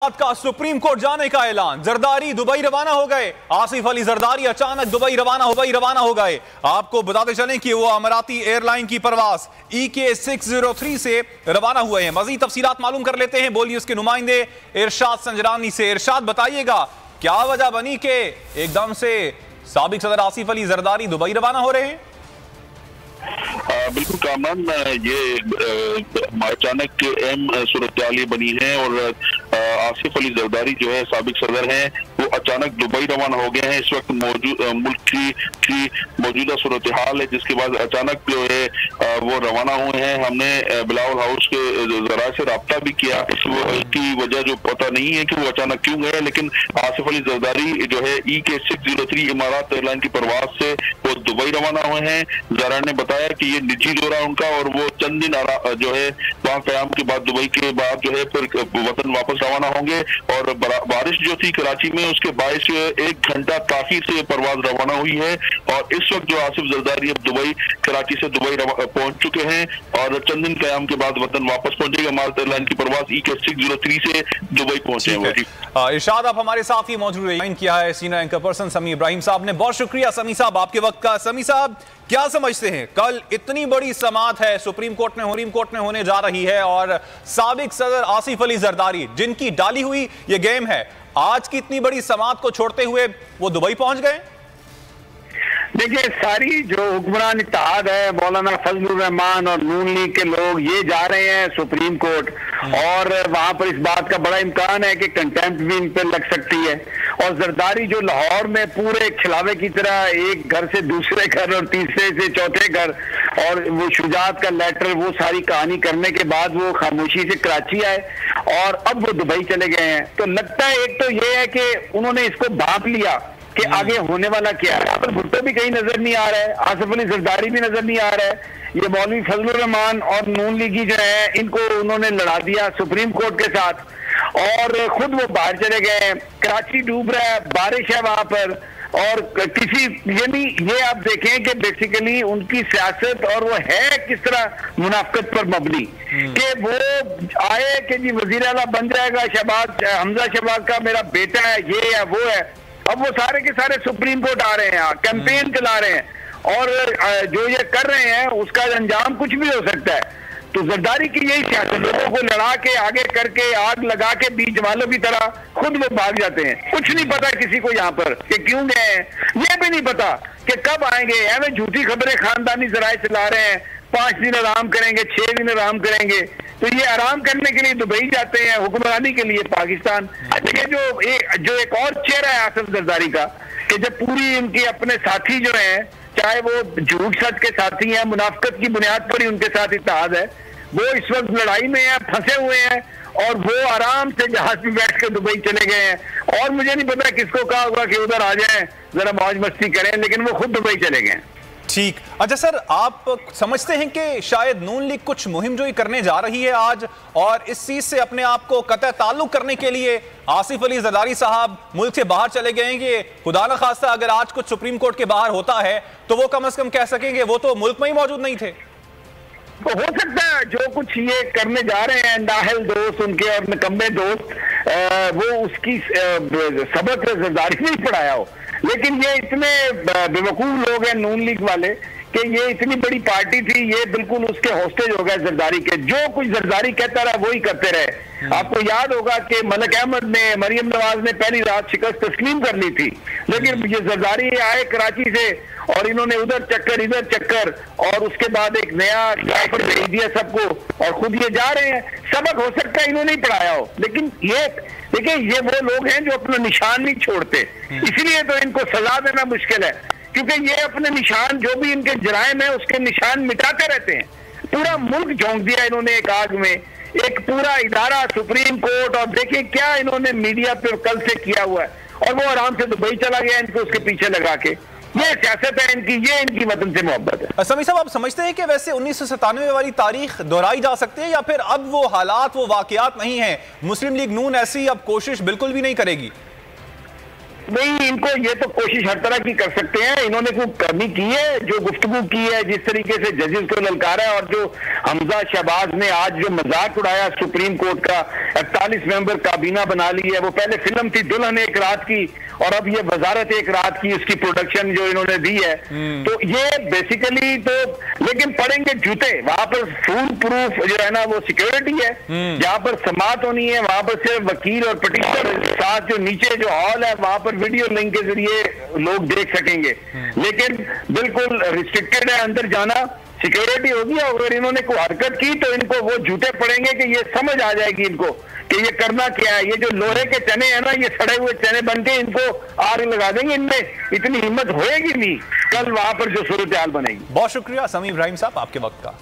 का supreme court जाने का ऐलान। जरदारी दुबई रवाना हो गए। आसिफ अली जरदारी अचानक दुबई रवाना हो गए। आपको बताते चलें कि वो अमराती एयरलाइन की परवाज EK603 से रवाना हुए हैं। मजीद तफसीलात मालूम कर लेते हैं, बोलिए उसके नुमाइंदे इरशाद संजरानी से। इरशाद, बताइएगा क्या वजह बनी कि एकदम से साबिक सदर आसिफ अली जरदारी दुबई रवाना हो रहे हैं? बिल्कुल कामरान, ये अचानक अहम सूरत बनी है और आसिफ अली जरदारी जो है साबिक सदर हैं, वो अचानक दुबई रवाना हो गए हैं। इस वक्त मुल्क की मौजूदा सूरत हाल है, जिसके बाद अचानक जो है वो रवाना हुए हैं। हमने बिलावल हाउस के जराये से रब्ता भी किया, इसकी वजह जो पता नहीं है कि वो अचानक क्यों गए, लेकिन आसिफ अली जरदारी जो है EK603 इमारात एयरलाइन की परवाज से वो दुबई रवाना हुए हैं। जरा ने बताया कि ये निजी दौरा उनका और वो चंद दिन जो है वहाँ कयाम के बाद दुबई के बाद जो है फिर वतन वापस रवाना होंगे। और बारिश जो थी कराची में, उसके बायस 1 घंटा ताखीर से परवाज रवाना हुई है और इस वक्त जो आसिफ जरदारी अब कराची से दुबई पहुंच चुके हैं और चंद दिन कयाम के बाद वतन वापस पहुंचेगा। इमारत एयरलाइन की परवाज EK603 से दुबई पहुंचे हैं। इरशाद, आप हमारे साथ ही मौजूद रहे किया है सीनियर एंकर पर्सन समी इब्राहिम साहब ने। बहुत शुक्रिया समी साहब आपके वक्त का। समी साहब, क्या समझते हैं, कल इतनी बड़ी समाअत है सुप्रीम कोर्ट में होने जा रही है और साबिक सदर आसिफ अली जरदारी जिनकी डाली हुई ये गेम है, आज की इतनी बड़ी समाअत को छोड़ते हुए वो दुबई पहुंच गए? देखिए, सारी जो हुक्मरान इत्तेहाद है, मौलाना फजलुर रहमान और नून लीग के लोग ये जा रहे हैं सुप्रीम कोर्ट और वहां पर इस बात का बड़ा इम्कान है कि कंटेम्प्ट भी इन पर लग सकती है। और जरदारी जो लाहौर में पूरे खिलावे की तरह एक घर से दूसरे घर और तीसरे से चौथे घर और वो शुजात का लेटर, वो सारी कहानी करने के बाद वो खामोशी से कराची आए और अब वो दुबई चले गए हैं। तो लगता है एक तो ये है कि उन्होंने इसको भांप लिया कि आगे होने वाला क्या है। पर भुट्टो भी कहीं नजर नहीं आ रहा है, आसिफ अली जरदारी भी नजर नहीं आ रहा है। ये मौलवी फजलुर रहमान और नून लीगी जो है, इनको उन्होंने लड़ा दिया सुप्रीम कोर्ट के साथ और खुद वो बाहर चले गए। कराची डूब रहा है, बारिश है वहां पर और किसी यानी ये आप देखें कि बेसिकली उनकी सियासत और वो है किस तरह मुनाफकत पर मबनी कि वो आए कि जी वजीर आला बन जाएगा शहबाज, हमजा शहबाज का मेरा बेटा है, ये है वो है। अब वो सारे के सारे सुप्रीम कोर्ट आ रहे हैं, कैंपेन चला रहे हैं और जो ये कर रहे हैं उसका अंजाम कुछ भी हो सकता है। तो जरदारी की यही सियासत, लोगों को लड़ा के आगे करके आग लगा के बीच वालों की तरह खुद वो भाग जाते हैं। कुछ नहीं पता किसी को यहाँ पर कि क्यों गए हैं, ये भी नहीं पता कि कब आएंगे। ऐसे झूठी खबरें खानदानी जराये चला रहे हैं, 5 दिन आराम करेंगे, 6 दिन आराम करेंगे। तो ये आराम करने के लिए दुबई जाते हैं, हुक्मरानी के लिए पाकिस्तान। देखिए, जो एक और चेहरा है आसिफ जरदारी का कि जब पूरी इनके अपने साथी जो हैं, चाहे वो झूठ सच के साथी हैं, मुनाफकत की बुनियाद पर ही उनके साथ इत्तेहाद है, वो इस वक्त लड़ाई में हैं, फंसे हुए हैं और वो आराम से जहाज में बैठ कर दुबई चले गए हैं। और मुझे नहीं पता किसको कहा होगा कि उधर आ जाएं, जरा मौज मस्ती करें, लेकिन वो खुद दुबई चले गए। ठीक। अच्छा सर, आप समझते हैं कि शायद नून लीग कुछ मुहिम जो करने जा रही है आज और इस चीज से अपने आप को कतई ताल्लुक करने के लिए आसिफ अली जरदारी साहब मुल्क से बाहर चले गए हैं? खुदा न खास्ता अगर आज कुछ सुप्रीम कोर्ट के बाहर होता है तो वो कम से कम कह सकेंगे वो तो मुल्क में ही मौजूद नहीं थे। तो हो सकता है जो कुछ ये करने जा रहे हैं नाहल दोस्त उनके और निकम्मे दोस्त, वो उसकी सबक जरदारी नहीं पढ़ाया हो। लेकिन ये इतने बेवकूफ लोग हैं नून लीग वाले कि ये इतनी बड़ी पार्टी थी, ये बिल्कुल उसके होस्टेज हो गए जरदारी के। जो कुछ जरदारी कहता रहा वही करते रहे। आपको याद होगा कि मलिक अहमद ने, मरियम नवाज ने पहली रात शिकस्त तस्लीम कर ली थी, लेकिन ये जरदारी आए कराची से और इन्होंने उधर चक्कर इधर चक्कर और उसके बाद एक नया ड्राइवर भेज दिया सबको और खुद ये जा रहे हैं। सबक हो सकता है इन्होंने ही पढ़ाया हो, लेकिन ये देखिए, ये वो लोग हैं जो अपना निशान नहीं छोड़ते, इसलिए तो इनको सजा देना मुश्किल है, क्योंकि ये अपने निशान जो भी इनके जराइम है उसके निशान मिटाते रहते हैं। पूरा मुल्क झोंक दिया इन्होंने एक आग में, एक पूरा इदारा सुप्रीम कोर्ट, और देखिए क्या इन्होंने मीडिया पे कल से किया हुआ है। और वो आराम से दुबई चला गया इनको उसके पीछे लगा के। ये सियासत है इनकी, ये इनकी वतन से मोहब्बत है। समी साहब, आप समझते हैं कि वैसे 1997 वाली तारीख दोहराई जा सकती है या फिर अब वो हालात, वो वाकयात नहीं है, मुस्लिम लीग नून ऐसी अब कोशिश बिल्कुल भी नहीं करेगी? नहीं, इनको ये तो कोशिश हर तरह की कर सकते हैं। इन्होंने कोई कमी की है, जो गुफ्तगू की है, जिस तरीके से जजेस को ललकारा है, और जो हमजा शहबाज ने आज जो मजाक उड़ाया सुप्रीम कोर्ट का, 41 मेंबर काबीना बना ली है। वो पहले फिल्म थी दुल्हन एक रात की, और अब ये वजारत एक रात की, उसकी प्रोडक्शन जो इन्होंने दी है। तो ये बेसिकली तो, लेकिन पड़ेंगे जूते। वहां पर फूल प्रूफ जो है ना वो सिक्योरिटी है, जहां पर समात होनी है वहां पर सिर्फ वकील और पिटीशनर साथ, जो नीचे जो हॉल है वहां पर वीडियो लिंक के जरिए लोग देख सकेंगे। लेकिन बिल्कुल रिस्ट्रिक्टेड है अंदर जाना, सिक्योरिटी होगी। अगर इन्होंने कोई हरकत की तो इनको वो जूते पड़ेंगे कि ये समझ आ जाएगी इनको कि ये करना क्या है। ये जो लोहे के चने हैं ना, ये सड़े हुए चने बन के इनको आग लगा देंगे। इनमें इतनी हिम्मत होएगी नहीं कल वहां पर जो सूरत हाल बनेगी। बहुत शुक्रिया समीम इब्राहिम साहब आपके वक्त का।